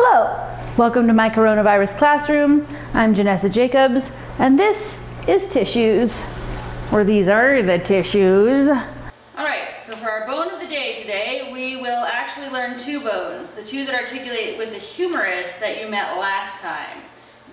Hello, welcome to my coronavirus classroom. I'm Janessa Jacobs, and this is tissues, or these are the tissues. All right, so for our bone of the day today, we will actually learn two bones, the two that articulate with the humerus that you met last time,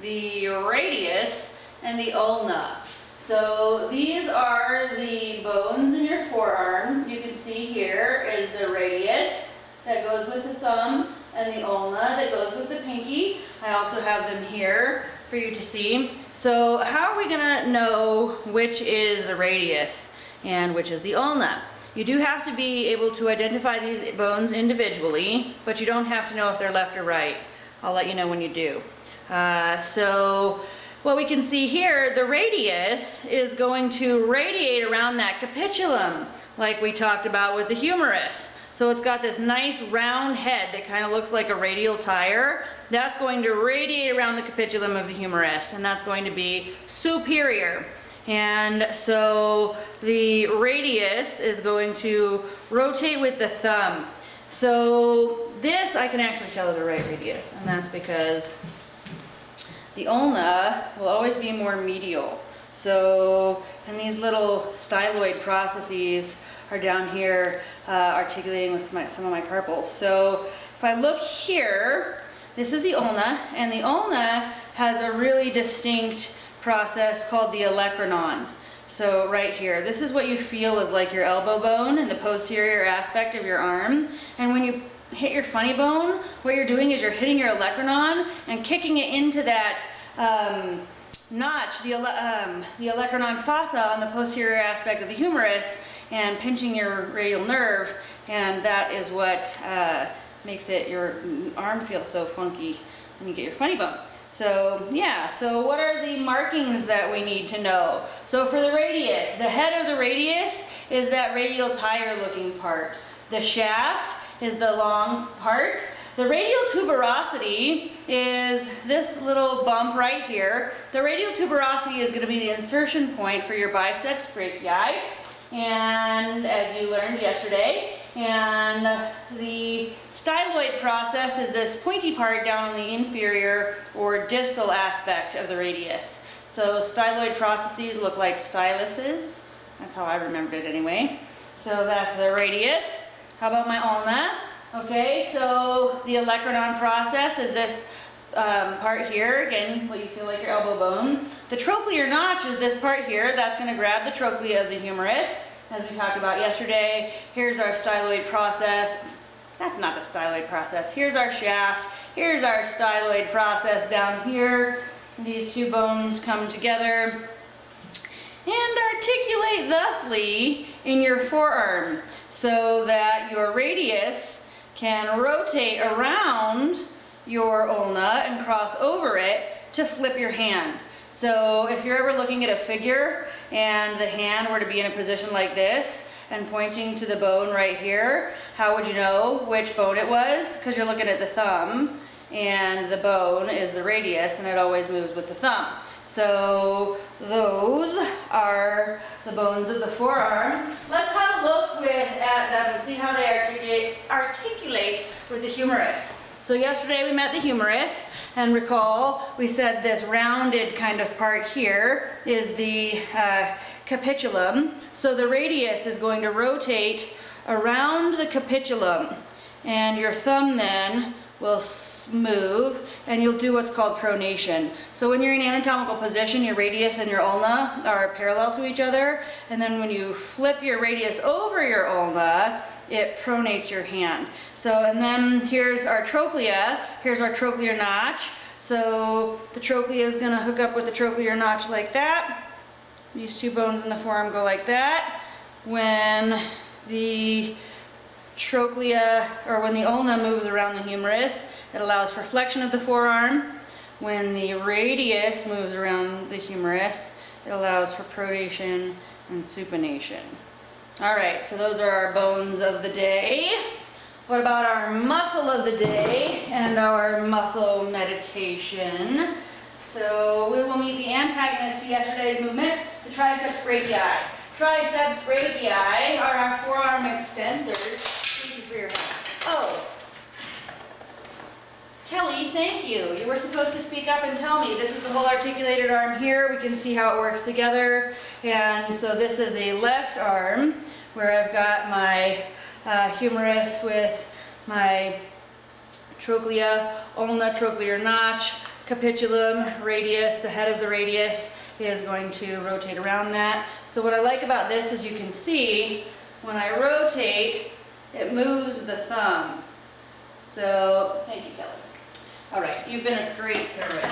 the radius and the ulna. So these are the bones in your forearm. You can see here is the radius that goes with the thumb and the ulna that goes with the pinky. I also have them here for you to see. So how are we gonna know which is the radius and which is the ulna? You do have to be able to identify these bones individually, but you don't have to know if they're left or right. I'll let you know when you do. So what we can see here, the radius is going to radiate around that capitulum, like we talked about with the humerus. So it's got this nice round head that kind of looks like a radial tire. That's going to radiate around the capitulum of the humerus, and that's going to be superior. And so the radius is going to rotate with the thumb. So this I can actually tell is the right radius, and that's because the ulna will always be more medial. So, and these little styloid processes are down here articulating with some of my carpals. So if I look here, this is the ulna, and the ulna has a really distinct process called the olecranon. So right here, this is what you feel is like your elbow bone and the posterior aspect of your arm. And when you hit your funny bone, what you're doing is you're hitting your olecranon and kicking it into that notch, the olecranon fossa on the posterior aspect of the humerus, and pinching your radial nerve, and that is what makes your arm feel so funky when you get your funny bone. So yeah, so what are the markings that we need to know? So for the radius, the head of the radius is that radial tire looking part. The shaft is the long part. The radial tuberosity is this little bump right here. The radial tuberosity is going to be the insertion point for your biceps brachii, and as you learned yesterday. And the styloid process is this pointy part down on the inferior or distal aspect of the radius. So styloid processes look like styluses. That's how I remembered it anyway. So that's the radius. How about my ulna? Okay, so the olecranon process is this part here, again, what you feel like your elbow bone. The trochlear notch is this part here. That's going to grab the trochlea of the humerus, as we talked about yesterday. Here's our styloid process. That's not the styloid process. Here's our shaft. Here's our styloid process down here. These two bones come together and articulate thusly in your forearm so that your radius can rotate around your ulna and cross over it to flip your hand. So if you're ever looking at a figure and the hand were to be in a position like this and pointing to the bone right here, how would you know which bone it was? Because you're looking at the thumb, and the bone is the radius, and it always moves with the thumb. So those are the bones of the forearm. Let's have a look at them and see how they articulate with the humerus. So yesterday we met the humerus, and recall we said this rounded kind of part here is the capitulum. So the radius is going to rotate around the capitulum, and your thumb then will move, and you'll do what's called pronation. So when you're in anatomical position, your radius and your ulna are parallel to each other, and then when you flip your radius over your ulna, it pronates your hand. So, and then here's our trochlea, here's our trochlear notch. So the trochlea is going to hook up with the trochlear notch like that. These two bones in the forearm go like that. When the trochlea, or when the ulna moves around the humerus, it allows for flexion of the forearm. When the radius moves around the humerus, it allows for pronation and supination. All right, so those are our bones of the day. What about our muscle of the day and our muscle meditation? So we will meet the antagonist to yesterday's movement, the triceps brachii. Triceps brachii are our forearm extensors. Thank you for your help. Oh, Kelly thank you. You were supposed to speak up and tell me. This is the whole articulated arm here. We can see how it works together. And so this is a left arm where I've got my humerus with my trochlea, ulna, trochlear notch, capitulum, radius. The head of the radius is going to rotate around that. So what I like about this is you can see when I rotate, it moves the thumb. So, thank you, Kelly. All right, you've been a great service.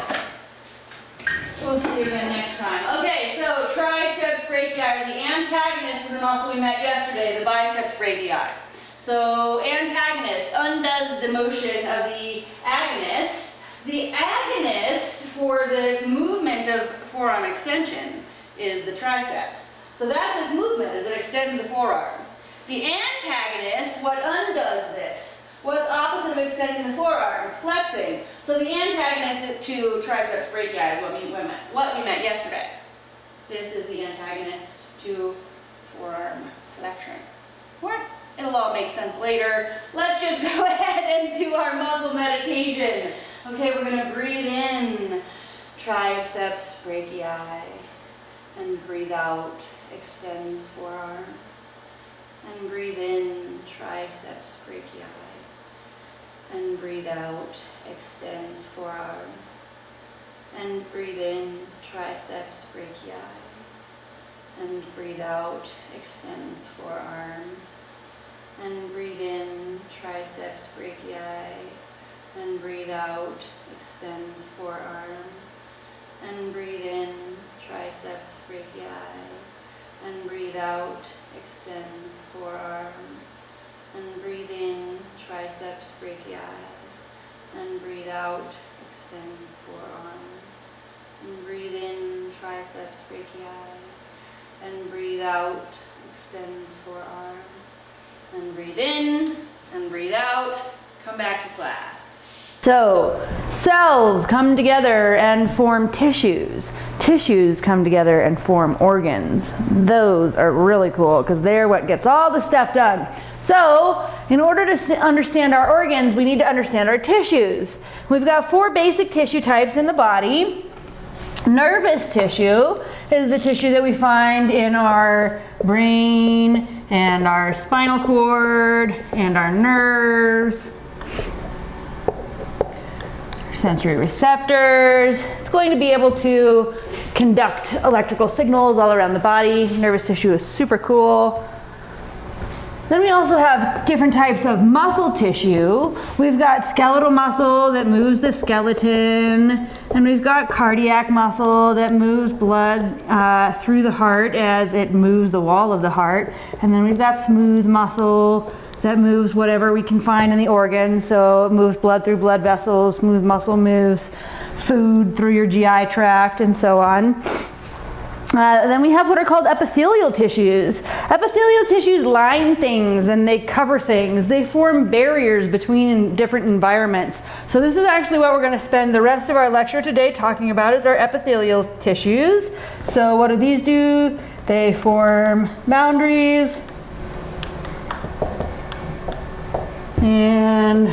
We'll see you again next time. Okay, so triceps brachii are the antagonist of the muscle we met yesterday, the biceps brachii. So, antagonist undoes the motion of the agonist. The agonist for the movement of forearm extension is the triceps. So that's its movement, as it extends the forearm. The antagonist, what undoes this? What's opposite of extending the forearm? Flexing. So the antagonist to triceps brachii is what we met yesterday. This is the antagonist to forearm flexion. What? It'll all make sense later. Let's just go ahead and do our muscle meditation. Okay, we're going to breathe in triceps brachii and breathe out extends forearm. And breathe in triceps brachii and breathe out extends forearm. And breathe in triceps brachii and breathe out extends forearm. And breathe in triceps brachii and breathe out extends forearm. And breathe in triceps brachii and breathe out extends forearm. And breathe in triceps brachii and breathe out extends forearm. And breathe in triceps brachii and breathe out extends forearm. And breathe in and breathe out. Come back to class. So, cells come together and form tissues. Tissues come together and form organs. Those are really cool because they're what gets all the stuff done. So, in order to understand our organs, we need to understand our tissues. We've got 4 basic tissue types in the body. Nervous tissue is the tissue that we find in our brain and our spinal cord and our nerves. Sensory receptors. It's going to be able to conduct electrical signals all around the body. Nervous tissue is super cool. Then we also have different types of muscle tissue. We've got skeletal muscle that moves the skeleton, and we've got cardiac muscle that moves blood through the heart as it moves the wall of the heart. And then we've got smooth muscle that moves whatever we can find in the organ. So it moves blood through blood vessels, smooth muscle moves food through your GI tract, and so on. Then we have what are called epithelial tissues. Epithelial tissues line things and they cover things. They form barriers between different environments. So this is actually what we're going to spend the rest of our lecture today talking about is our epithelial tissues. So what do these do? They form boundaries and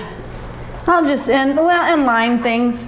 and line things.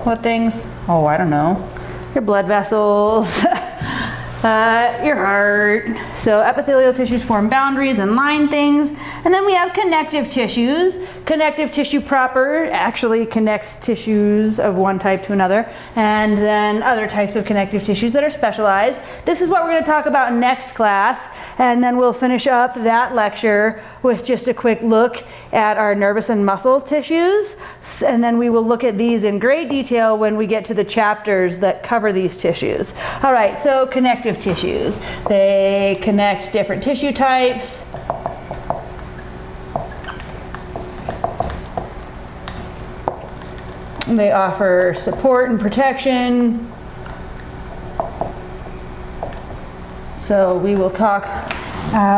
What things? Oh, I don't know. Your blood vessels, your heart. So epithelial tissues form boundaries and line things. And then we have connective tissues. Connective tissue proper actually connects tissues of one type to another. And then other types of connective tissues that are specialized. This is what we're going to talk about next class. And then we'll finish up that lecture with just a quick look at our nervous and muscle tissues. And then we will look at these in great detail when we get to the chapters that cover these tissues. All right, so connective tissues. They connect different tissue types. They offer support and protection. So we will talk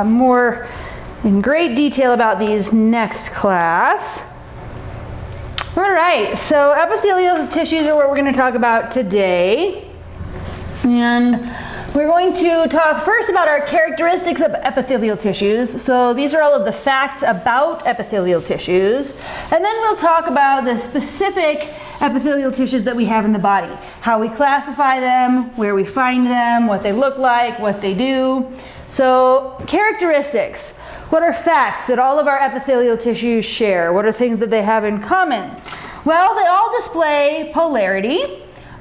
more in great detail about these next class. All right, so epithelial tissues are what we're going to talk about today. And We're going to talk first about our characteristics of epithelial tissues. So these are all of the facts about epithelial tissues. And then we'll talk about the specific epithelial tissues that we have in the body, how we classify them, where we find them, what they look like, what they do. So characteristics. What are facts that all of our epithelial tissues share? What are things that they have in common? Well, they all display polarity.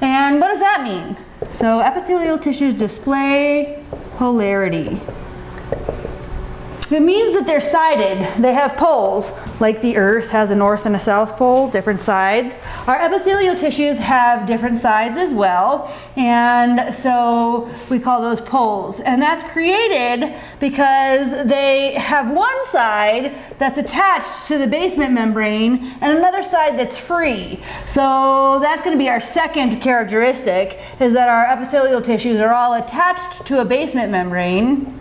And what does that mean? So epithelial tissues display polarity. It means that they're sided. They have poles, like the Earth has a north and a south pole, different sides. Our epithelial tissues have different sides as well, and so we call those poles. And that's created because they have one side that's attached to the basement membrane and another side that's free. So that's going to be our second characteristic, is that our epithelial tissues are all attached to a basement membrane.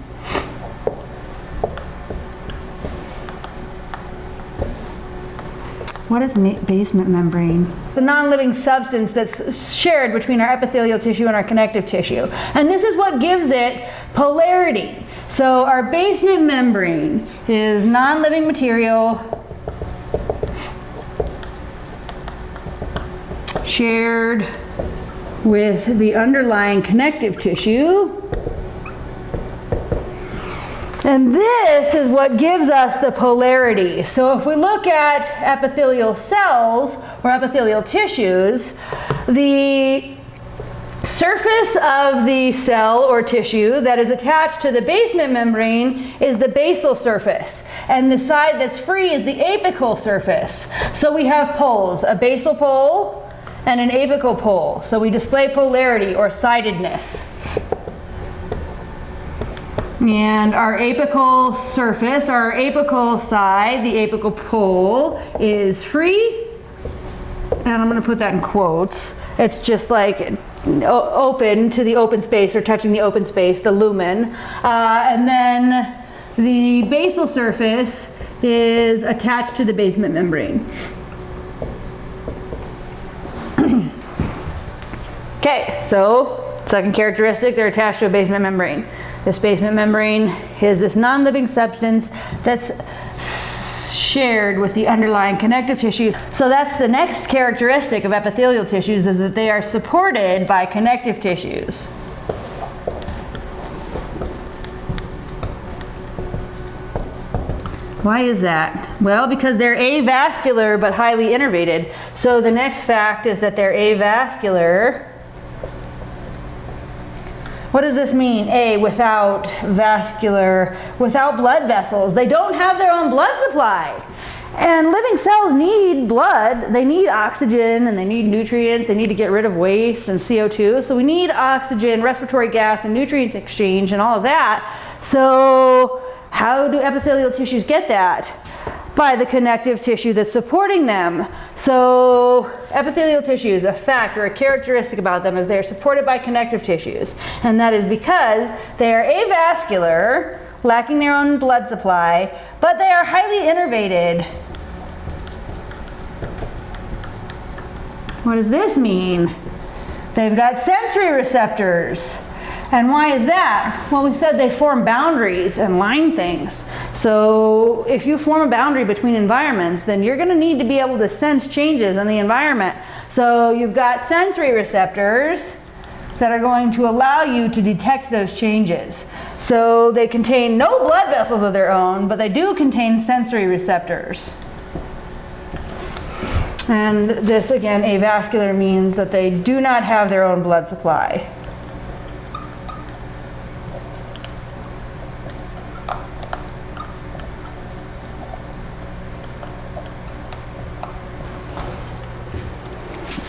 What is basement membrane? The non-living substance that's shared between our epithelial tissue and our connective tissue. And this is what gives it polarity. So our basement membrane is non-living material shared with the underlying connective tissue. And this is what gives us the polarity. So if we look at epithelial cells or epithelial tissues, the surface of the cell or tissue that is attached to the basement membrane is the basal surface. And the side that's free is the apical surface. So we have poles, a basal pole and an apical pole. So we display polarity or sidedness. And our apical surface, our apical side, the apical pole is free. And I'm going to put that in quotes. It's just like open to the open space or touching the open space, the lumen. And then the basal surface is attached to the basement membrane. Okay, so second characteristic, they're attached to a basement membrane. This basement membrane is this non-living substance that's shared with the underlying connective tissue. So that's the next characteristic of epithelial tissues, is that they are supported by connective tissues. Why is that? Well, because they're avascular but highly innervated. So the next fact is that they're avascular. What does this mean? Without blood vessels. They don't have their own blood supply. And living cells need blood. They need oxygen and they need nutrients. They need to get rid of waste and CO2. So we need oxygen, respiratory gas, and nutrient exchange and all of that. So how do epithelial tissues get that? By the connective tissue that's supporting them. So epithelial tissues, a fact or a characteristic about them is they're supported by connective tissues. And that is because they are avascular, lacking their own blood supply, but they are highly innervated. What does this mean? They've got sensory receptors. And why is that? Well, we said they form boundaries and line things. So if you form a boundary between environments, then you're going to need to be able to sense changes in the environment. So you've got sensory receptors that are going to allow you to detect those changes. So they contain no blood vessels of their own, but they do contain sensory receptors. And this, again, avascular means that they do not have their own blood supply.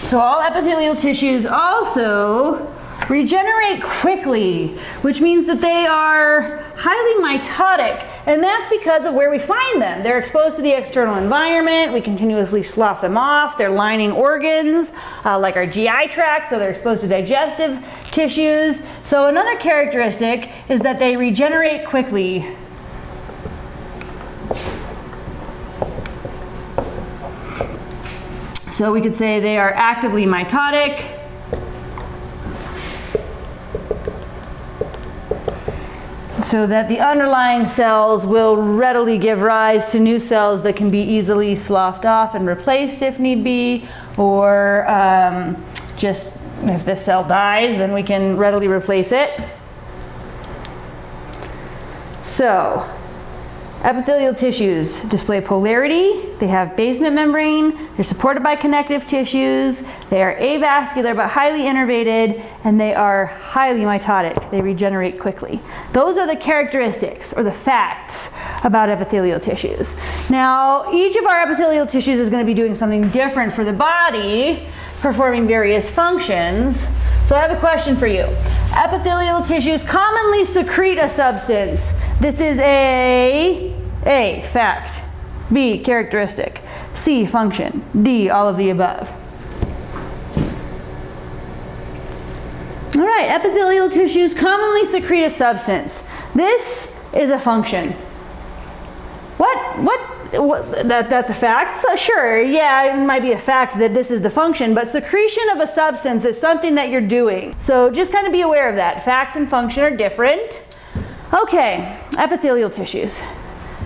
So all epithelial tissues also regenerate quickly, which means that they are highly mitotic, and that's because of where we find them. They're exposed to the external environment. We continuously slough them off. They're lining organs like our GI tract, so they're exposed to digestive tissues. So another characteristic is that they regenerate quickly. So we could say they are actively mitotic. so that the underlying cells will readily give rise to new cells that can be easily sloughed off and replaced if need be, or just if this cell dies, then we can readily replace it. So, epithelial tissues display polarity, they have basement membrane, they're supported by connective tissues, they are avascular but highly innervated, and they are highly mitotic. They regenerate quickly. Those are the characteristics or the facts about epithelial tissues. Now, each of our epithelial tissues is going to be doing something different for the body, performing various functions. So I have a question for you. Epithelial tissues commonly secrete a substance. This is A, fact. B, characteristic. C, function. D, all of the above. All right, epithelial tissues commonly secrete a substance. This is a function. What? That's a fact? So sure, yeah, it might be a fact that this is the function, but secretion of a substance is something that you're doing. So just kind of be aware of that. Fact and function are different. Okay, epithelial tissues.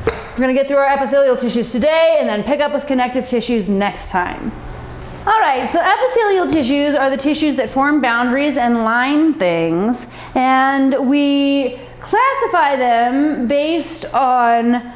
We're going to get through our epithelial tissues today and then pick up with connective tissues next time. All right, so epithelial tissues are the tissues that form boundaries and line things, and we classify them based on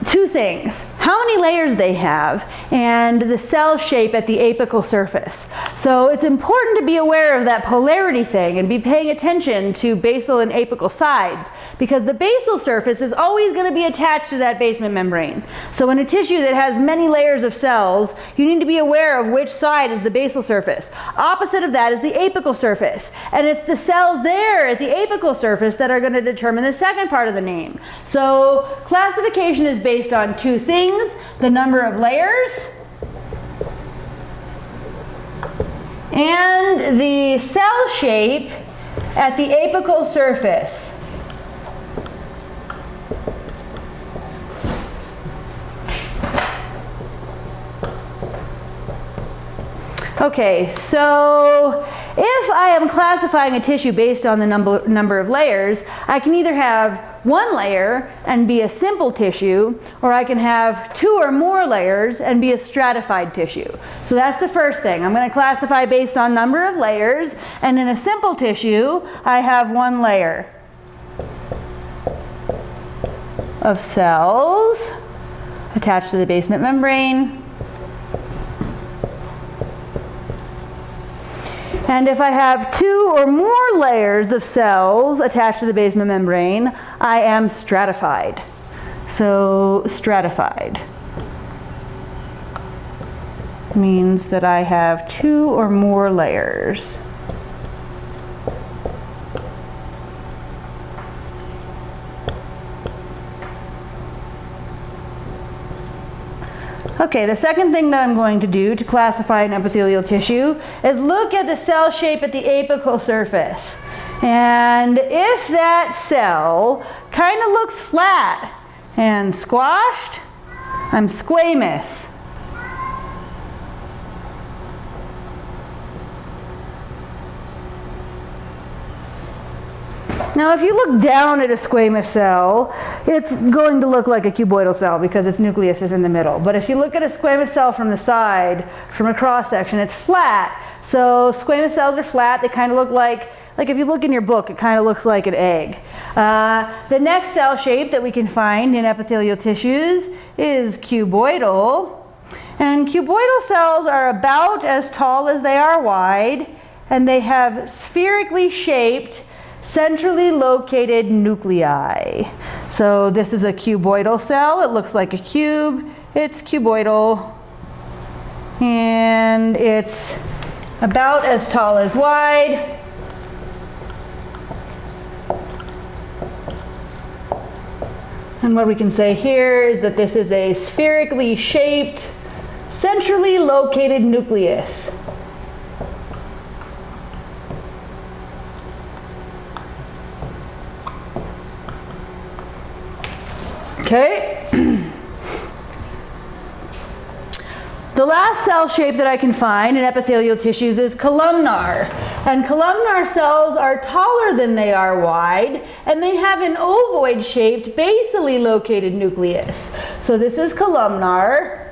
two things: how many layers they have and the cell shape at the apical surface. So it's important to be aware of that polarity thing and be paying attention to basal and apical sides, because the basal surface is always going to be attached to that basement membrane. So in a tissue that has many layers of cells, you need to be aware of which side is the basal surface. Opposite of that is the apical surface, and it's the cells there at the apical surface that are going to determine the second part of the name. So classification is based on two things: the number of layers and the cell shape at the apical surface. Okay, so if I am classifying a tissue based on the number of layers, I can either have one layer and be a simple tissue, or I can have two or more layers and be a stratified tissue. So that's the first thing. I'm going to classify based on number of layers, and in a simple tissue, I have one layer of cells attached to the basement membrane. And if I have two or more layers of cells attached to the basement membrane, I am stratified. So stratified means that I have two or more layers. Okay, the second thing that I'm going to do to classify an epithelial tissue is look at the cell shape at the apical surface. And if that cell kind of looks flat and squashed, I'm squamous. Now, if you look down at a squamous cell, it's going to look like a cuboidal cell because its nucleus is in the middle. But if you look at a squamous cell from the side, from a cross section, it's flat. So squamous cells are flat. They kind of look like if you look in your book, it kind of looks like an egg. The next cell shape that we can find in epithelial tissues is cuboidal. And cuboidal cells are about as tall as they are wide, and they have spherically shaped, centrally located nuclei. So this is a cuboidal cell. It looks like a cube. It's cuboidal. And it's about as tall as wide. And what we can say here is that this is a spherically shaped, centrally located nucleus. Okay. The last cell shape that I can find in epithelial tissues is columnar. And columnar cells are taller than they are wide, and they have an ovoid-shaped, basally located nucleus. So this is columnar,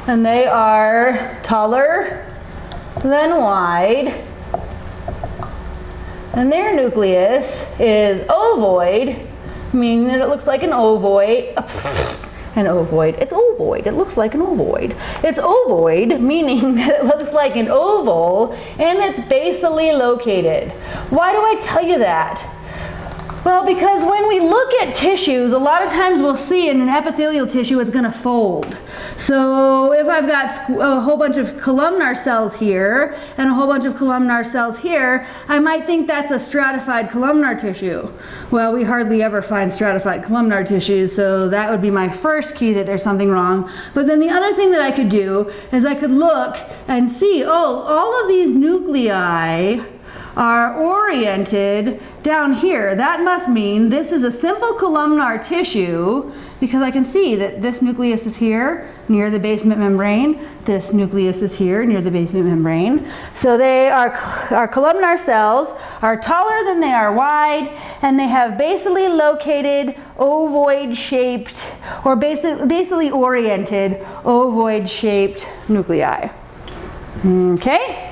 and they are taller than wide, and their nucleus is ovoid, meaning that it looks like an ovoid. An ovoid. It's ovoid. It looks like an ovoid. It's ovoid, meaning that it looks like an oval, and it's basally located. Why do I tell you that? Well, because when we look at tissues, a lot of times we'll see in an epithelial tissue it's going to fold. So if I've got a whole bunch of columnar cells here and a whole bunch of columnar cells here, I might think that's a stratified columnar tissue. Well, we hardly ever find stratified columnar tissues, so that would be my first key that there's something wrong. But then the other thing that I could do is I could look and see, oh, all of these nuclei are oriented down here. That must mean this is a simple columnar tissue, because I can see that this nucleus is here near the basement membrane. This nucleus is here near the basement membrane. So they are, our columnar cells are taller than they are wide, and they have basally located ovoid-shaped, or basally oriented ovoid-shaped nuclei. Okay?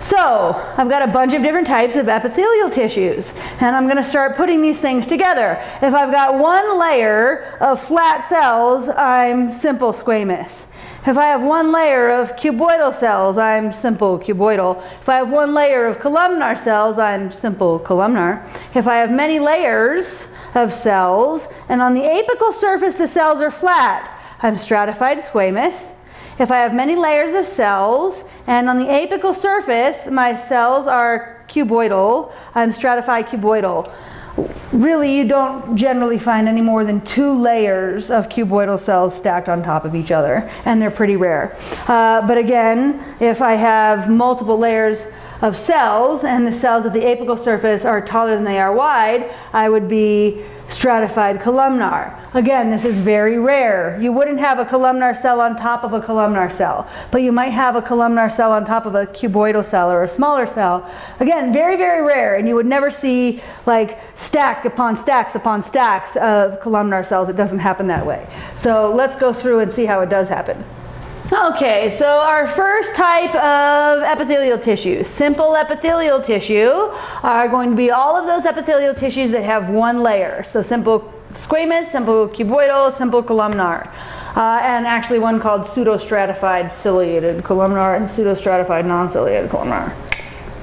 So, I've got a bunch of different types of epithelial tissues, and I'm going to start putting these things together. If I've got one layer of flat cells, I'm simple squamous. If I have one layer of cuboidal cells, I'm simple cuboidal. If I have one layer of columnar cells, I'm simple columnar. If I have many layers of cells, and on the apical surface the cells are flat, I'm stratified squamous. If I have many layers of cells, and on the apical surface, my cells are cuboidal, I'm stratified cuboidal. Really, you don't generally find any more than 2 layers of cuboidal cells stacked on top of each other, and they're pretty rare. But again, if I have multiple layers of cells, and the cells at the apical surface are taller than they are wide, I would be stratified columnar. Again, this is very rare. You wouldn't have a columnar cell on top of a columnar cell, but you might have a columnar cell on top of a cuboidal cell or a smaller cell. Again, very, very rare, and you would never see like stacked upon stacks upon stacks of columnar cells. It doesn't happen that way. So let's go through and see how it does happen. Okay, so our first type of epithelial tissue, simple epithelial tissue, are going to be all of those epithelial tissues that have one layer. So simple squamous, simple cuboidal, simple columnar. And actually one called pseudostratified ciliated columnar and pseudostratified non-ciliated columnar.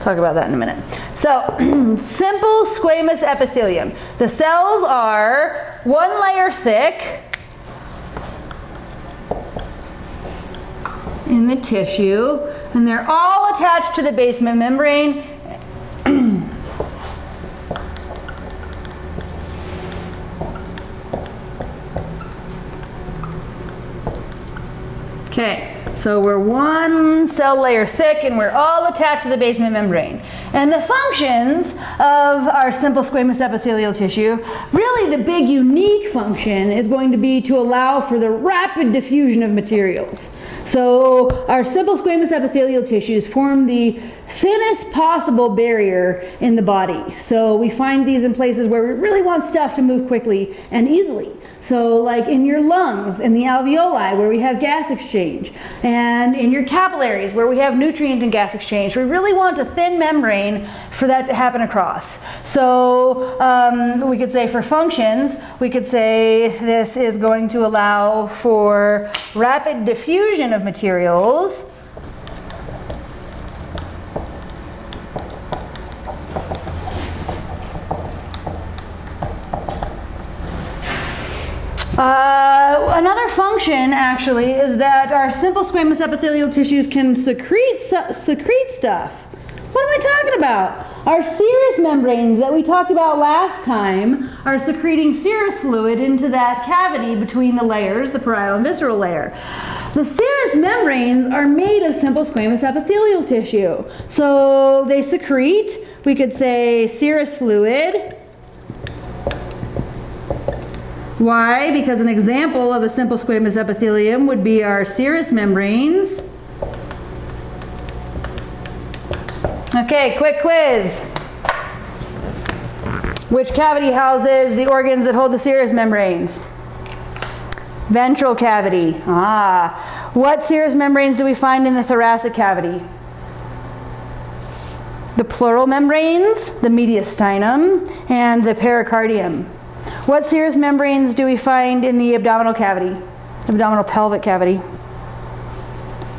Talk about that in a minute. So, simple squamous epithelium. The cells are one layer thick in the tissue, and they're all attached to the basement membrane. Okay, so we're one cell layer thick, and we're all attached to the basement membrane. And the functions of our simple squamous epithelial tissue, really the big unique function is going to be to allow for the rapid diffusion of materials. So our simple squamous epithelial tissues form the thinnest possible barrier in the body. So we find these in places where we really want stuff to move quickly and easily. So like in your lungs, in the alveoli where we have gas exchange, and in your capillaries where we have nutrient and gas exchange. We really want a thin membrane for that to happen across. So we could say for functions, we could say this is going to allow for rapid diffusion of materials. Another function actually is that our simple squamous epithelial tissues can secrete stuff. What am I talking about? Our serous membranes that we talked about last time are secreting serous fluid into that cavity between the layers, the parietal and visceral layer. The serous membranes are made of simple squamous epithelial tissue. So they secrete, we could say, serous fluid. Why? Because an example of a simple squamous epithelium would be our serous membranes. Okay, quick quiz. Which cavity houses the organs that hold the serous membranes? Ventral cavity. Ah. What serous membranes do we find in the thoracic cavity? The pleural membranes, the mediastinum, and the pericardium. What serous membranes do we find in the abdominal cavity? Abdominal pelvic cavity?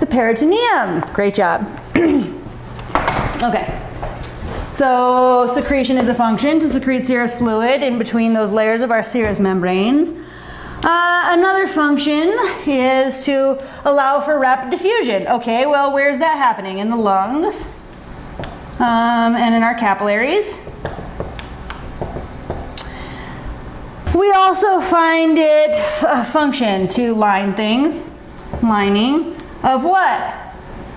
The peritoneum. Great job. Okay. So secretion is a function to secrete serous fluid in between those layers of our serous membranes. Another function is to allow for rapid diffusion. Okay, well, where's that happening? In the lungs and in our capillaries. We also find it a function to line things. Lining of what?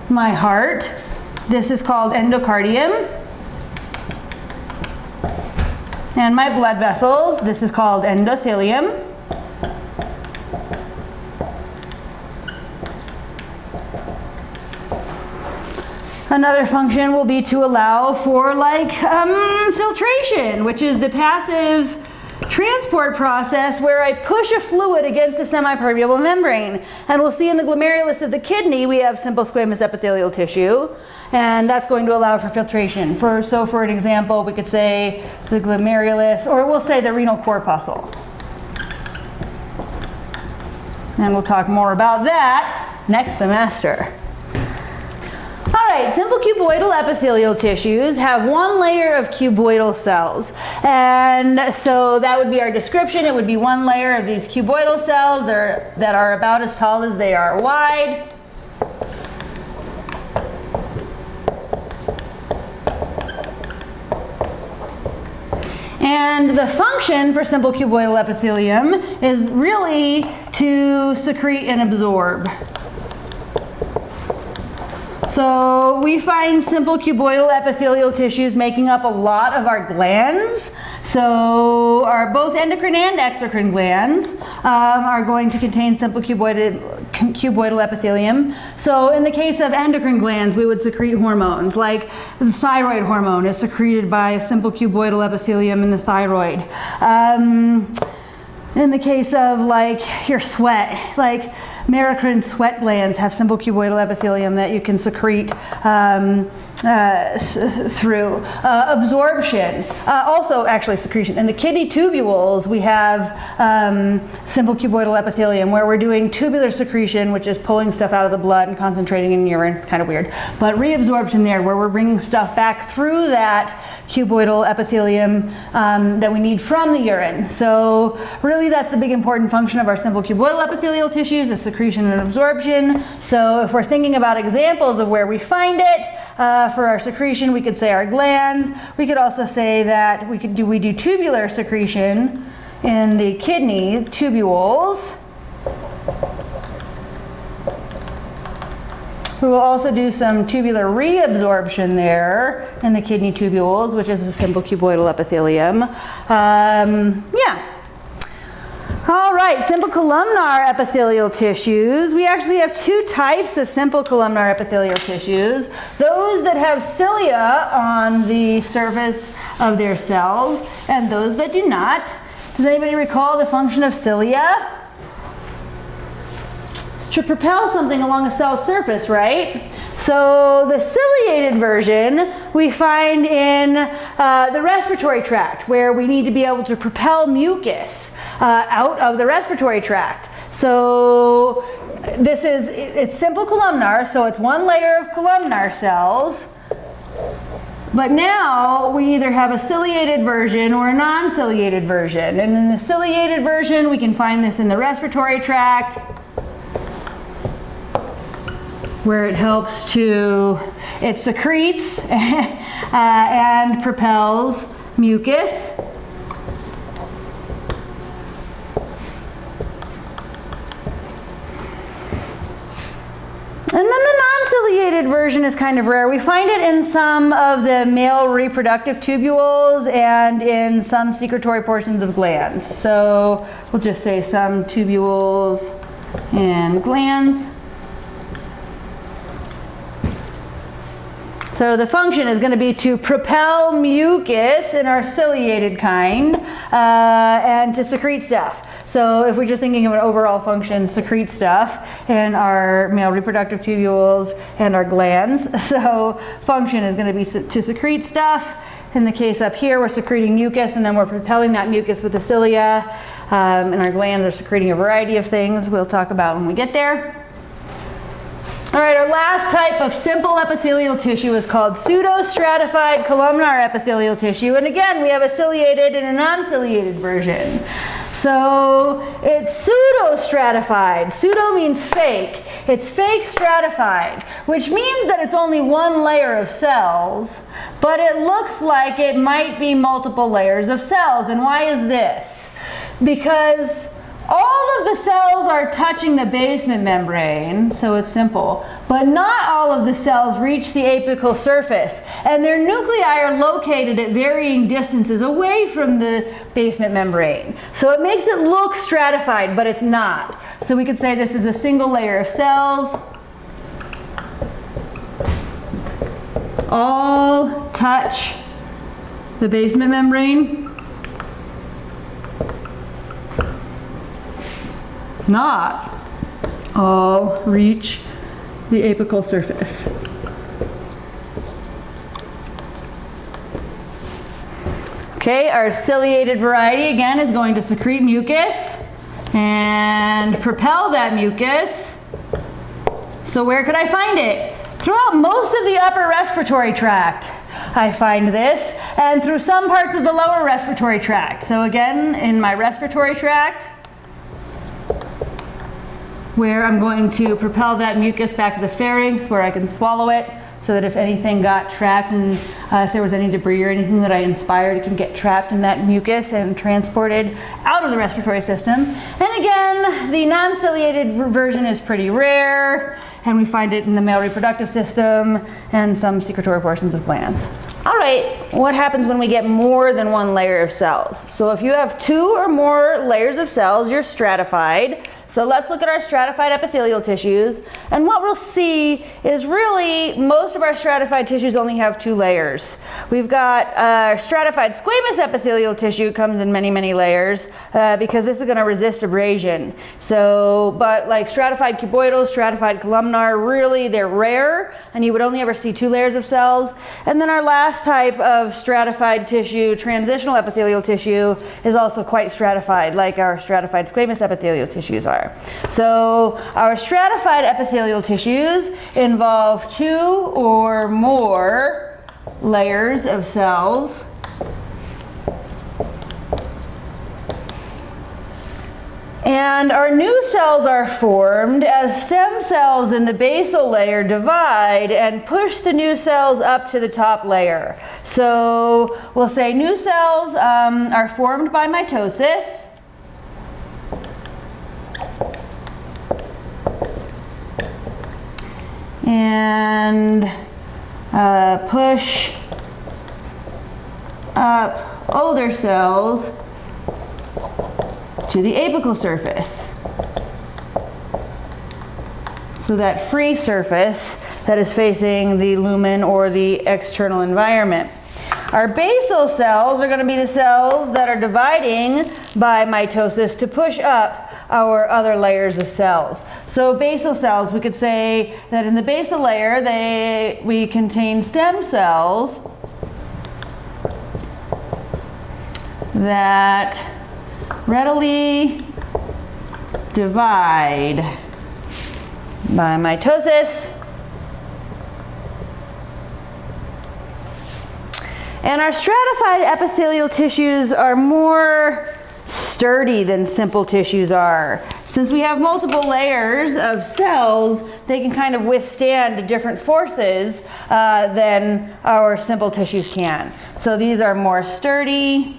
My heart. This is called endocardium. And my blood vessels, this is called endothelium. Another function will be to allow for filtration, which is the passive transport process where I push a fluid against a semi-permeable membrane. And we'll see in the glomerulus of the kidney we have simple squamous epithelial tissue, and that's going to allow for filtration. So for an example, we could say the glomerulus, or we'll say the renal corpuscle. And we'll talk more about that next semester. Alright, simple cuboidal epithelial tissues have one layer of cuboidal cells. And so that would be our description. It would be one layer of these cuboidal cells that are about as tall as they are wide. And the function for simple cuboidal epithelium is really to secrete and absorb. So we find simple cuboidal epithelial tissues making up a lot of our glands. So both endocrine and exocrine glands are going to contain simple cuboidal epithelium. So in the case of endocrine glands, we would secrete hormones, like the thyroid hormone is secreted by a simple cuboidal epithelium in the thyroid. In the case of your sweat, merocrine sweat glands have simple cuboidal epithelium that you can secrete through. Absorption, also actually secretion. In the kidney tubules, we have simple cuboidal epithelium where we're doing tubular secretion, which is pulling stuff out of the blood and concentrating in urine, kind of weird. But reabsorption there, where we're bringing stuff back through that cuboidal epithelium that we need from the urine. So really that's the big important function of our simple cuboidal epithelial tissues, is secretion and absorption. So if we're thinking about examples of where we find it, for our secretion, we could say our glands. We could also say that we do tubular secretion in the kidney tubules. We will also do some tubular reabsorption there in the kidney tubules, which is the simple cuboidal epithelium. All right, simple columnar epithelial tissues. We actually have two types of simple columnar epithelial tissues. Those that have cilia on the surface of their cells, and those that do not. Does anybody recall the function of cilia? It's to propel something along a cell surface, right? So the ciliated version we find in the respiratory tract, where we need to be able to propel mucus out of the respiratory tract. So it's simple columnar, so it's one layer of columnar cells. But now we either have a ciliated version or a non-ciliated version. And in the ciliated version, we can find this in the respiratory tract, where it secretes and propels mucus. And then the non-ciliated version is kind of rare. We find it in some of the male reproductive tubules and in some secretory portions of glands. So we'll just say some tubules and glands. So the function is going to be to propel mucus in our ciliated kind and to secrete stuff. So if we're just thinking of an overall function, secrete stuff in our male reproductive tubules and our glands. So function is going to be to secrete stuff. In the case up here, we're secreting mucus, and then we're propelling that mucus with the cilia. And our glands are secreting a variety of things we'll talk about when we get there. All right, our last type of simple epithelial tissue is called pseudostratified columnar epithelial tissue. And again, we have a ciliated and a non-ciliated version. So it's pseudo-stratified. Pseudo means fake. It's fake stratified, which means that it's only one layer of cells, but it looks like it might be multiple layers of cells. And why is this? Because all of the cells are touching the basement membrane, so it's simple, but not all of the cells reach the apical surface, and their nuclei are located at varying distances away from the basement membrane. So it makes it look stratified, but it's not. So we could say this is a single layer of cells, all touch the basement membrane. Not all reach the apical surface. Okay, our ciliated variety again is going to secrete mucus and propel that mucus. So where could I find it? Throughout most of the upper respiratory tract, I find this, and through some parts of the lower respiratory tract. So again, in my respiratory tract, where I'm going to propel that mucus back to the pharynx where I can swallow it, so that if anything got trapped and if there was any debris or anything that I inspired, it can get trapped in that mucus and transported out of the respiratory system. And again, the non-ciliated version is pretty rare, and we find it in the male reproductive system and some secretory portions of glands. All right, what happens when we get more than one layer of cells? So if you have 2 or more layers of cells, you're stratified. So let's look at our stratified epithelial tissues. And what we'll see is really most of our stratified tissues only have 2 layers. We've got stratified squamous epithelial tissue, comes in many, many layers because this is going to resist abrasion. So, but like stratified cuboidal, stratified columnar, really they're rare, and you would only ever see 2 layers of cells. And then our last type of stratified tissue, transitional epithelial tissue, is also quite stratified, like our stratified squamous epithelial tissues are. So our stratified epithelial tissues involve 2 or more layers of cells. And our new cells are formed as stem cells in the basal layer divide and push the new cells up to the top layer. So we'll say new cells are formed by mitosis. And push up older cells to the apical surface. So that free surface that is facing the lumen or the external environment. Our basal cells are going to be the cells that are dividing by mitosis to push up our other layers of cells. So basal cells, we could say that in the basal layer we contain stem cells that readily divide by mitosis. And our stratified epithelial tissues are more sturdy than simple tissues are. Since we have multiple layers of cells, they can kind of withstand different forces than our simple tissues can. So these are more sturdy.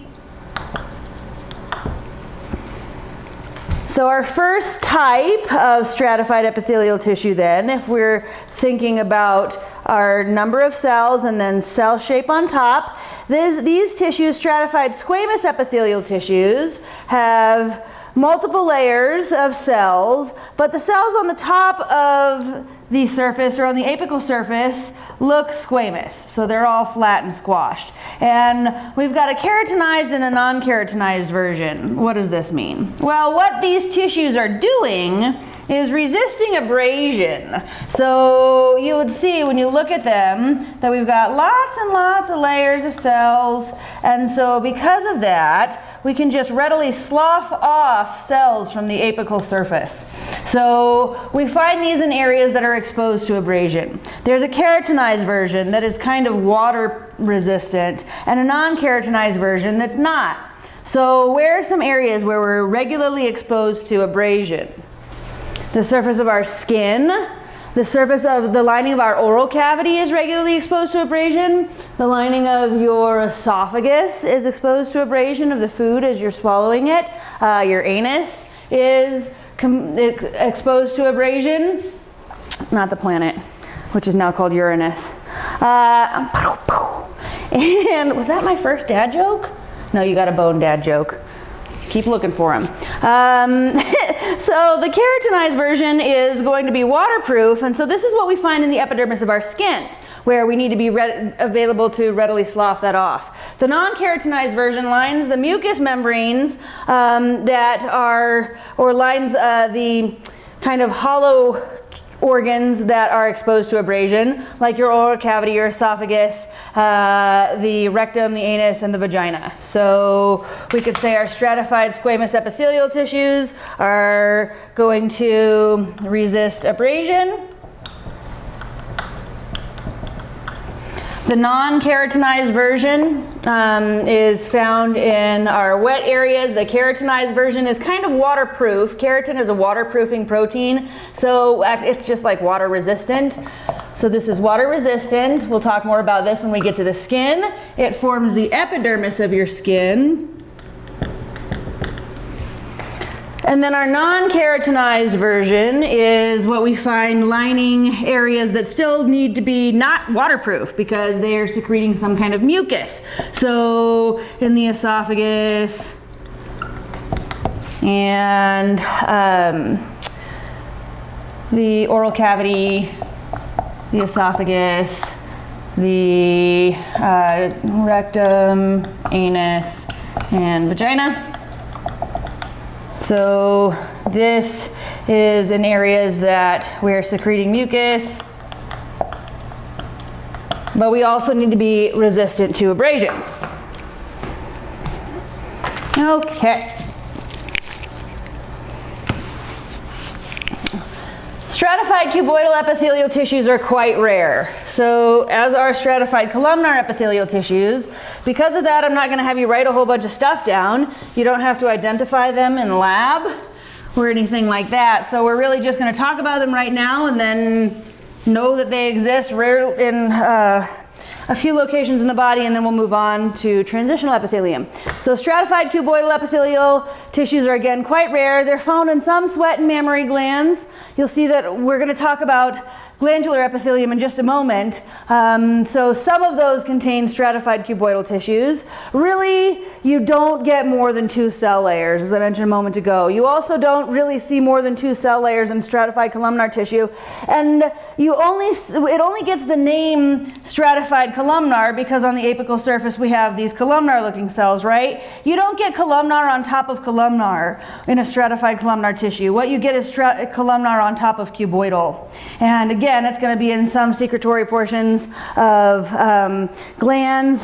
So our first type of stratified epithelial tissue then, if we're thinking about our number of cells and then cell shape on top, these tissues, stratified squamous epithelial tissues, have multiple layers of cells, but the cells on the top of the surface or on the apical surface look squamous. So they're all flat and squashed. And we've got a keratinized and a non-keratinized version. What does this mean? Well, what these tissues are doing is resisting abrasion. So you would see when you look at them that we've got lots and lots of layers of cells, and so because of that we can just readily slough off cells from the apical surface. So we find these in areas that are exposed to abrasion. There's a keratinized version that is kind of water resistant and a non-keratinized version that's not. So where are some areas where we're regularly exposed to abrasion? The surface of our skin, the surface of the lining of our oral cavity is regularly exposed to abrasion. The lining of your esophagus is exposed to abrasion of the food as you're swallowing it. Your anus is exposed to abrasion. Not the planet, which is now called Uranus. And was that my first dad joke? No, you got a bone dad joke. Keep looking for them. So the keratinized version is going to be waterproof, and so this is what we find in the epidermis of our skin, where we need to be available to readily slough that off. The non-keratinized version lines the mucous membranes lines the kind of hollow organs that are exposed to abrasion, like your oral cavity, your esophagus, the rectum, the anus, and the vagina. So we could say our stratified squamous epithelial tissues are going to resist abrasion. The non-keratinized version is found in our wet areas. The keratinized version is kind of waterproof. Keratin is a waterproofing protein, so it's just like water resistant. So this is water resistant. We'll talk more about this when we get to the skin. It forms the epidermis of your skin. And then our non-keratinized version is what we find lining areas that still need to be not waterproof because they're secreting some kind of mucus. So in the esophagus and the oral cavity, the esophagus, the rectum, anus, and vagina. So this is in areas that we're secreting mucus, but we also need to be resistant to abrasion. Okay. Stratified cuboidal epithelial tissues are quite rare. So as are stratified columnar epithelial tissues. Because of that, I'm not going to have you write a whole bunch of stuff down. You don't have to identify them in lab or anything like that. So we're really just going to talk about them right now and then know that they exist rare in a few locations in the body, and then we'll move on to transitional epithelium. So stratified cuboidal epithelial tissues are again quite rare. They're found in some sweat and mammary glands. You'll see that we're going to talk about glandular epithelium in just a moment. So some of those contain stratified cuboidal tissues. Really, you don't get more than 2 cell layers, as I mentioned a moment ago. You also don't really see more than 2 cell layers in stratified columnar tissue. And it only gets the name stratified columnar because on the apical surface we have these columnar looking cells, right? You don't get columnar on top of columnar in a stratified columnar tissue. What you get is columnar on top of cuboidal. And again, it's going to be in some secretory portions of glands,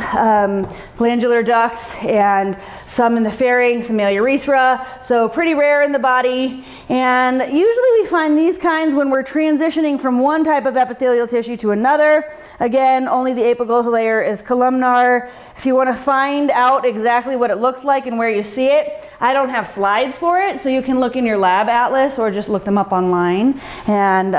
glandular ducts, and some in the pharynx, some urethra. So pretty rare in the body. And usually we find these kinds when we're transitioning from one type of epithelial tissue to another. Again, only the apical layer is columnar. If you want to find out exactly what it looks like and where you see it, I don't have slides for it, so you can look in your lab atlas or just look them up online. And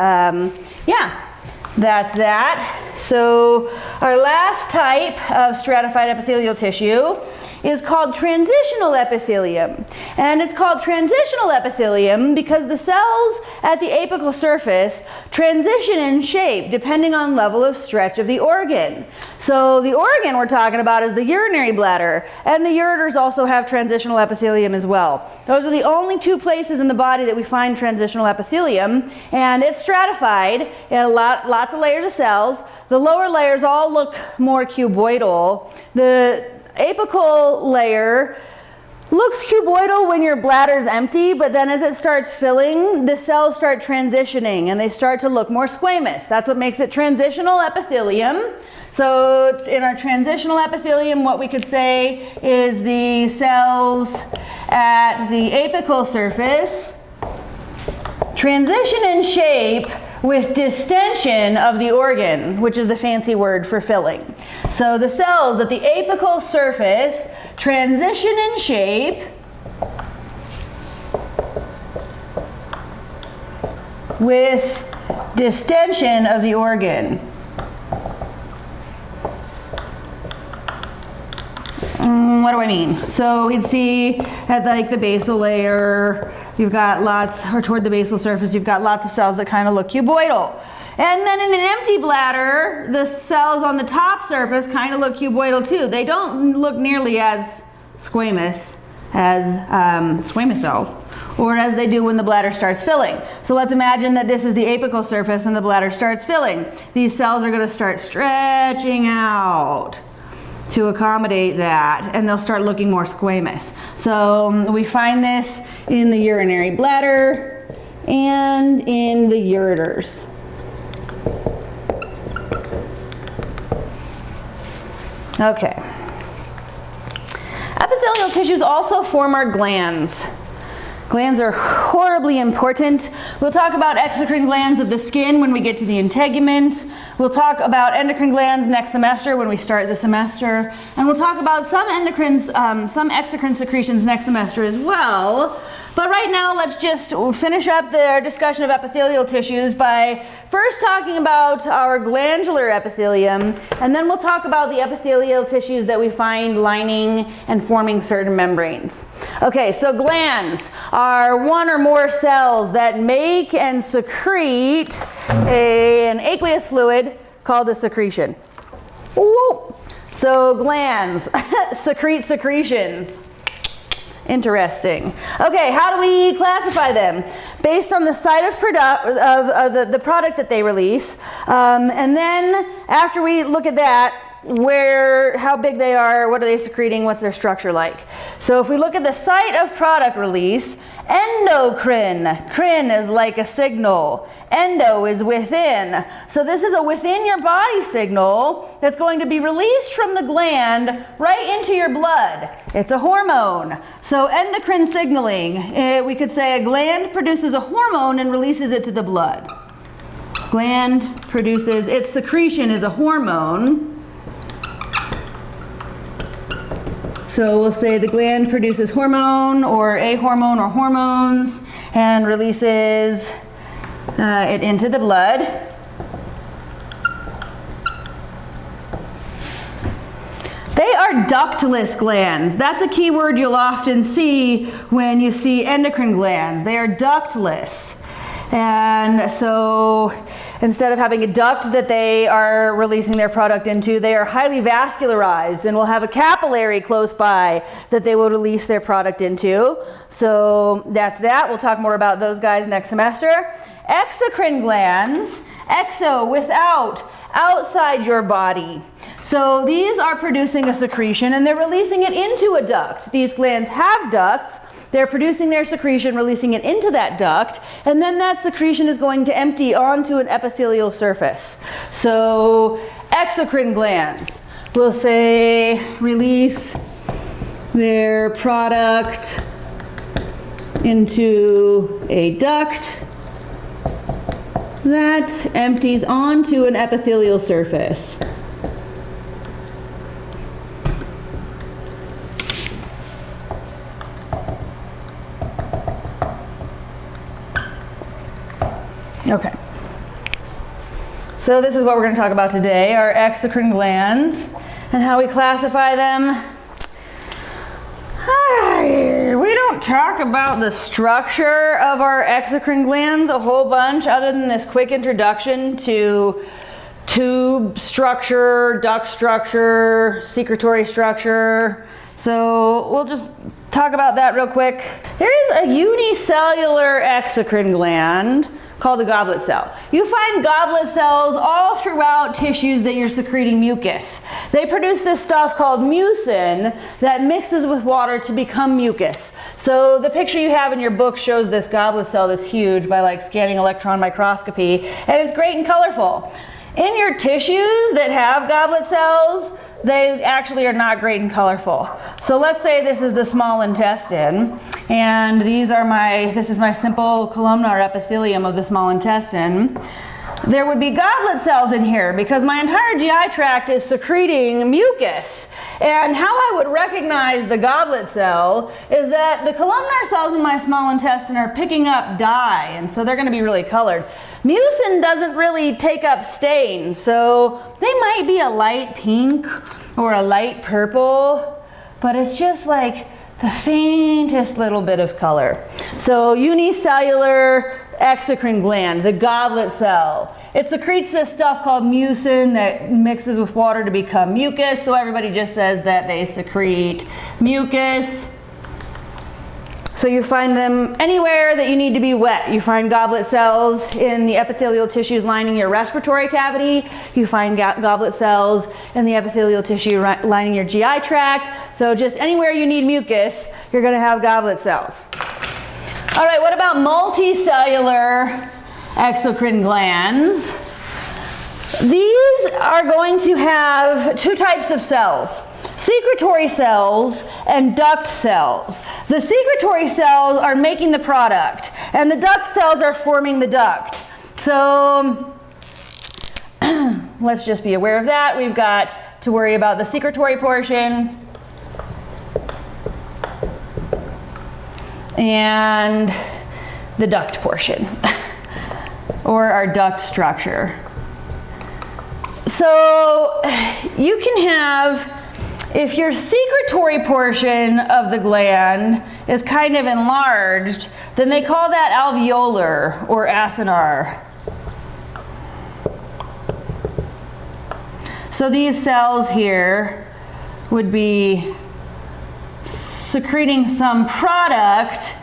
yeah, that's that. So our last type of stratified epithelial tissue is called transitional epithelium. And it's called transitional epithelium because the cells at the apical surface transition in shape depending on level of stretch of the organ. So the organ we're talking about is the urinary bladder, and the ureters also have transitional epithelium as well. Those are the only two places in the body that we find transitional epithelium, and it's stratified in lots of layers of cells. The lower layers all look more cuboidal. The apical layer looks cuboidal when your bladder's empty, but then as it starts filling, the cells start transitioning and they start to look more squamous. That's what makes it transitional epithelium. So in our transitional epithelium, what we could say is the cells at the apical surface transition in shape with distension of the organ, which is the fancy word for filling. So the cells at the apical surface transition in shape with distension of the organ. What do I mean? So we'd see at like the basal layer, you've got lots, or toward the basal surface, you've got lots of cells that kind of look cuboidal. And then in an empty bladder, the cells on the top surface kind of look cuboidal too. They don't look nearly as squamous as squamous cells, or as they do when the bladder starts filling. So let's imagine that this is the apical surface and the bladder starts filling. These cells are going to start stretching out to accommodate that, and they'll start looking more squamous. So we find this in the urinary bladder and in the ureters. Okay. Epithelial tissues also form our glands. Glands are horribly important. We'll talk about exocrine glands of the skin when we get to the integument. We'll talk about endocrine glands next semester when we start the semester. And we'll talk about some exocrine secretions next semester as well. But right now, let's just finish up our discussion of epithelial tissues by first talking about our glandular epithelium, and then we'll talk about the epithelial tissues that we find lining and forming certain membranes. Okay, so glands are one or more cells that make and secrete an aqueous fluid called a secretion. Ooh. So glands secrete secretions. Interesting. Okay, how do we classify them? Based on the site of the product that they release, and then after we look at that, how big they are, what are they secreting, what's their structure like. So if we look at the site of product release, endocrine, crin is like a signal, endo is within. So this is a within your body signal that's going to be released from the gland right into your blood. It's a hormone. So endocrine signaling, we could say a gland produces a hormone and releases it to the blood. Gland produces, its secretion is a hormone. So we'll say the gland produces hormone or a hormone or hormones and releases it into the blood. They are ductless glands. That's a key word you'll often see when you see endocrine glands. They are ductless. And so instead of having a duct that they are releasing their product into, they are highly vascularized and will have a capillary close by that they will release their product into. So that's that. We'll talk more about those guys next semester. Exocrine glands, exo, without, outside your body. So these are producing a secretion and they're releasing it into a duct. These glands have ducts. They're producing their secretion, releasing it into that duct, and then that secretion is going to empty onto an epithelial surface. So exocrine glands will say release their product into a duct that empties onto an epithelial surface. Okay. So So this is what we're going to talk about today, our exocrine glands and how we classify them. We don't talk about the structure of our exocrine glands a whole bunch other than this quick introduction to tube structure, duct structure, secretory structure. So we'll just talk about that real quick. There is a unicellular exocrine gland called the goblet cell. You find goblet cells all throughout tissues that you're secreting mucus. They produce this stuff called mucin that mixes with water to become mucus. So the picture you have in your book shows this goblet cell that's huge by like scanning electron microscopy, and it's great and colorful. In your tissues that have goblet cells, they actually are not great and colorful. So let's say this is the small intestine, and this is my simple columnar epithelium of the small intestine. There would be goblet cells in here because my entire GI tract is secreting mucus. And how I would recognize the goblet cell is that the columnar cells in my small intestine are picking up dye, and so they're going to be really colored. Mucin doesn't really take up stain, so they might be a light pink or a light purple, but it's just like the faintest little bit of color. So unicellular exocrine gland, the goblet cell. It secretes this stuff called mucin that mixes with water to become mucus, so everybody just says that they secrete mucus. So you find them anywhere that you need to be wet. You find goblet cells in the epithelial tissues lining your respiratory cavity. You find goblet cells in the epithelial tissue lining your GI tract. So just anywhere you need mucus, you're going to have goblet cells. All right, what about multicellular exocrine glands? These are going to have two types of cells: secretory cells and duct cells. The secretory cells are making the product, and the duct cells are forming the duct. So let's just be aware of that. We've got to worry about the secretory portion and the duct portion, or our duct structure. So you can have, if your secretory portion of the gland is kind of enlarged, then they call that alveolar or acinar. So these cells here would be secreting some product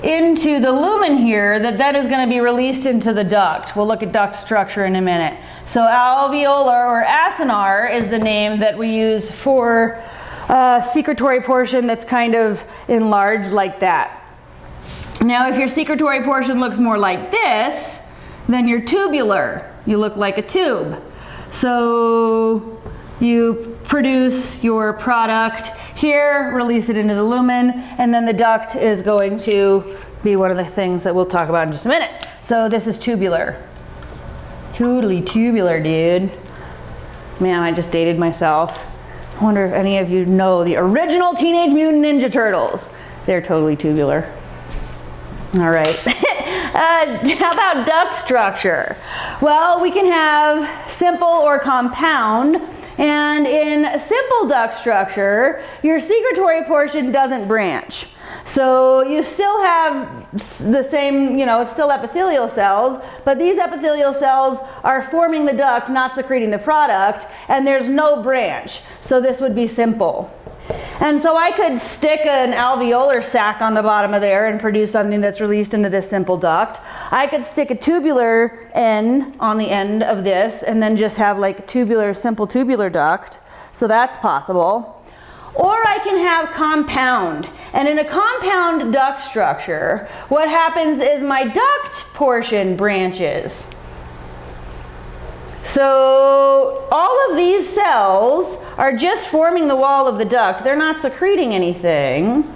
into the lumen here that is going to be released into the duct. We'll look at duct structure in a minute. So alveolar or acinar is the name that we use for a secretory portion that's kind of enlarged like that. Now if your secretory portion looks more like this, then you're tubular. You look like a tube. So you produce your product here, release it into the lumen, and then the duct is going to be one of the things that we'll talk about in just a minute. So this is tubular. Totally tubular, dude. Man, I just dated myself. I wonder if any of you know the original Teenage Mutant Ninja Turtles. They're totally tubular. All right. How about duct structure? Well, we can have simple or compound. And in simple duct structure, your secretory portion doesn't branch. So you still have the same, it's still epithelial cells, but these epithelial cells are forming the duct, not secreting the product, and there's no branch. So this would be simple. And so I could stick an alveolar sac on the bottom of there and produce something that's released into this simple duct. I could stick a tubular end on the end of this and then just have like a tubular, simple tubular duct. So that's possible. Or I can have compound. And in a compound duct structure, what happens is my duct portion branches. So all of these cells are just forming the wall of the duct. They're not secreting anything,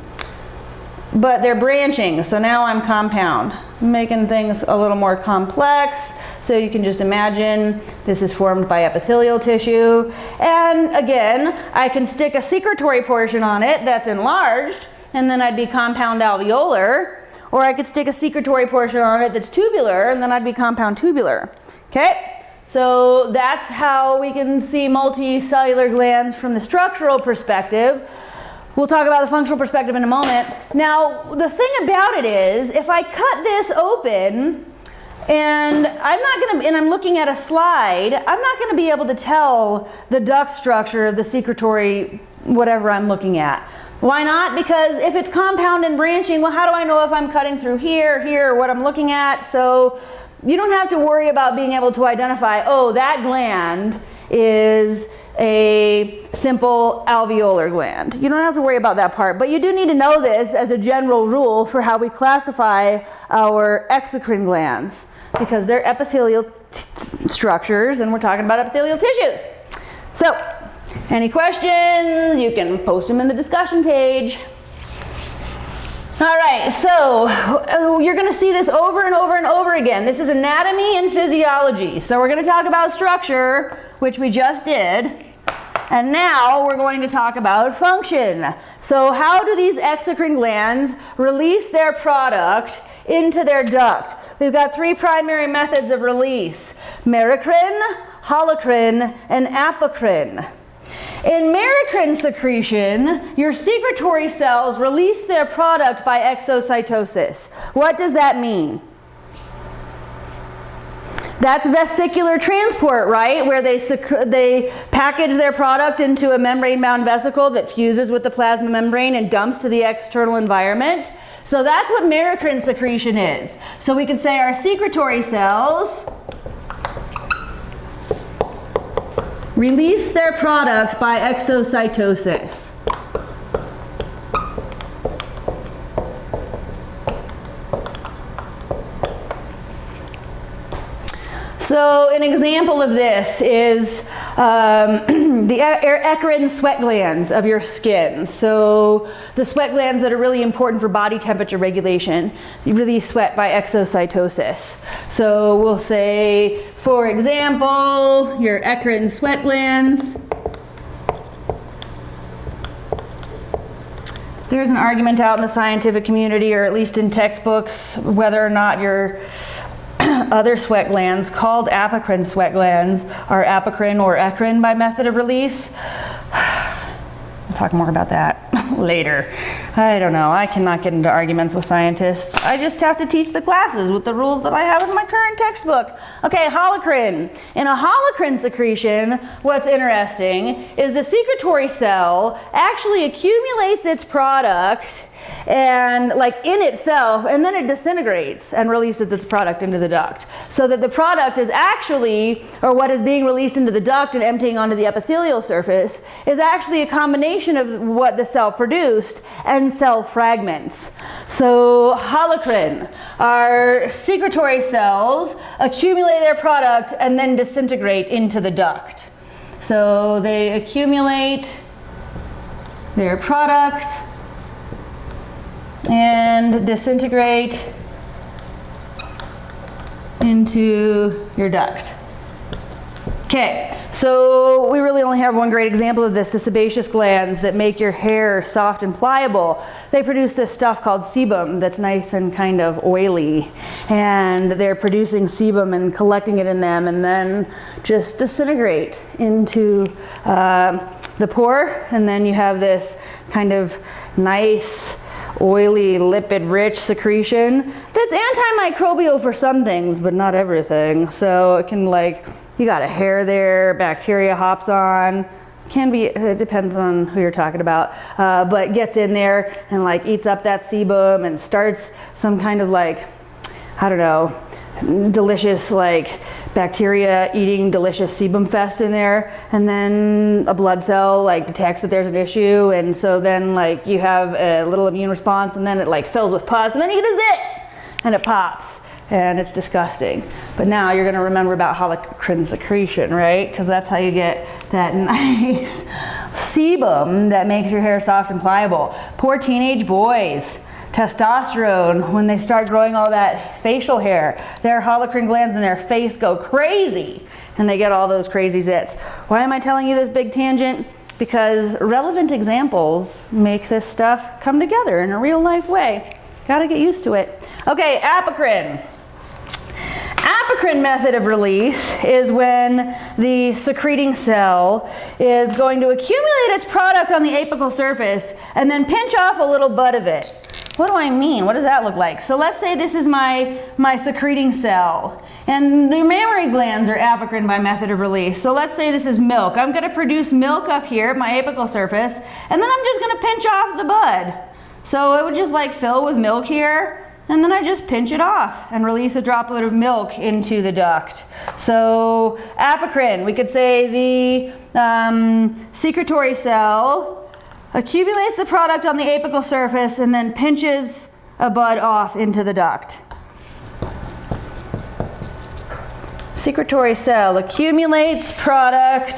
but they're branching. So now I'm compound, making things a little more complex. So you can just imagine this is formed by epithelial tissue. And again, I can stick a secretory portion on it that's enlarged, and then I'd be compound alveolar. Or I could stick a secretory portion on it that's tubular, and then I'd be compound tubular. Okay? So that's how we can see multicellular glands from the structural perspective. We'll talk about the functional perspective in a moment. Now, the thing about it is, if I cut this open, and I'm looking at a slide, I'm not gonna be able to tell the duct structure of the secretory, whatever I'm looking at. Why not? Because if it's compound and branching, well, how do I know if I'm cutting through here, or what I'm looking at? So you don't have to worry about being able to identify, oh, that gland is a simple alveolar gland. You don't have to worry about that part, but you do need to know this as a general rule for how we classify our exocrine glands, because they're epithelial structures, and we're talking about epithelial tissues. So, any questions? You can post them in the discussion page. All right, so you're going to see this over and over and over again. This is anatomy and physiology. So we're going to talk about structure, which we just did. And now we're going to talk about function. So how do these exocrine glands release their product into their duct? We've got three primary methods of release: merocrine, holocrine, and apocrine. In merocrine secretion, your secretory cells release their product by exocytosis. What does that mean? That's vesicular transport, right? Where they package their product into a membrane-bound vesicle that fuses with the plasma membrane and dumps to the external environment. So that's what merocrine secretion is. So we could say our secretory cells release their product by exocytosis. So an example of this is the eccrine sweat glands of your skin. So the sweat glands that are really important for body temperature regulation, you release sweat by exocytosis. So we'll say, for example, your eccrine sweat glands. There's an argument out in the scientific community, or at least in textbooks, whether or not your other sweat glands called apocrine sweat glands are apocrine or eccrine by method of release. We'll talk more about that later. I don't know. I cannot get into arguments with scientists. I just have to teach the classes with the rules that I have in my current textbook. Okay, holocrine. In a holocrine secretion, what's interesting is the secretory cell actually accumulates its product and in itself, and then it disintegrates and releases its product into the duct. So that the product is actually, or what is being released into the duct and emptying onto the epithelial surface, is actually a combination of what the cell produced and cell fragments. So holocrine, our secretory cells accumulate their product and then disintegrate into the duct. So they accumulate their product and disintegrate into your duct. Okay, so we really only have one great example of this, the sebaceous glands that make your hair soft and pliable. They produce this stuff called sebum that's nice and kind of oily, and they're producing sebum and collecting it in them and then just disintegrate into the pore, and then you have this kind of nice oily, lipid-rich secretion that's antimicrobial for some things, but not everything. So it can, you got a hair there, bacteria hops on, can be, it depends on who you're talking about, but gets in there and eats up that sebum and starts some kind of I don't know, delicious bacteria eating delicious sebum fest in there, and then a blood cell detects that there's an issue, and so then you have a little immune response, and then it fills with pus, and then you get a zit and it pops and it's disgusting. But now you're going to remember about holocrine secretion, right? Because that's how you get that nice sebum that makes your hair soft and pliable. Poor teenage boys. Testosterone, when they start growing all that facial hair, their holocrine glands in their face go crazy and they get all those crazy zits. Why am I telling you this big tangent? Because relevant examples make this stuff come together in a real life way. Gotta get used to it. Okay, apocrine. apocrine method of release is when the secreting cell is going to accumulate its product on the apical surface and then pinch off a little bud of it. What do I mean? What does that look like? So let's say this is my secreting cell, and the mammary glands are apocrine by method of release. So let's say this is milk. I'm going to produce milk up here at my apical surface, and then I'm just going to pinch off the bud. So it would just like fill with milk here, and then I just pinch it off and release a droplet of milk into the duct. So apocrine, we could say the secretory cell accumulates the product on the apical surface and then pinches a bud off into the duct. Secretory cell accumulates product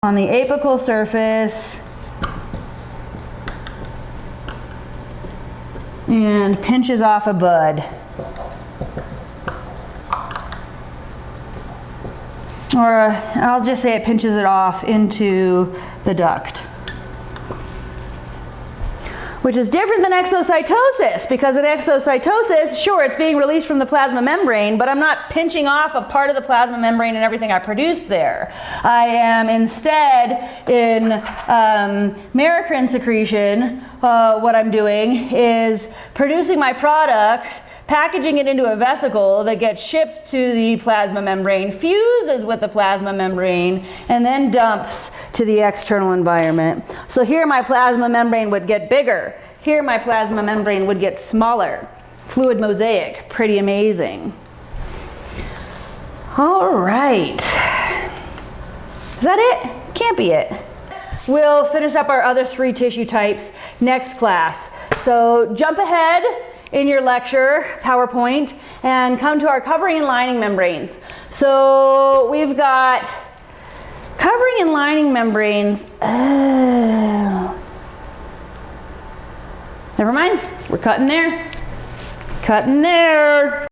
on the apical surface and pinches off a bud. Or I'll just say it pinches it off into the duct. Which is different than exocytosis, because in exocytosis, sure, it's being released from the plasma membrane, but I'm not pinching off a part of the plasma membrane and everything I produced there. I am instead, in merocrine secretion, what I'm doing is producing my product, packaging it into a vesicle that gets shipped to the plasma membrane, fuses with the plasma membrane, and then dumps to the external environment. So here my plasma membrane would get bigger. Here my plasma membrane would get smaller. Fluid mosaic, pretty amazing. All right. Is that it? Can't be it. We'll finish up our other 3 tissue types next class. So jump ahead in your lecture, PowerPoint, and come to our covering and lining membranes. So we've got covering and lining membranes. Never mind, we're cutting there. Cutting there.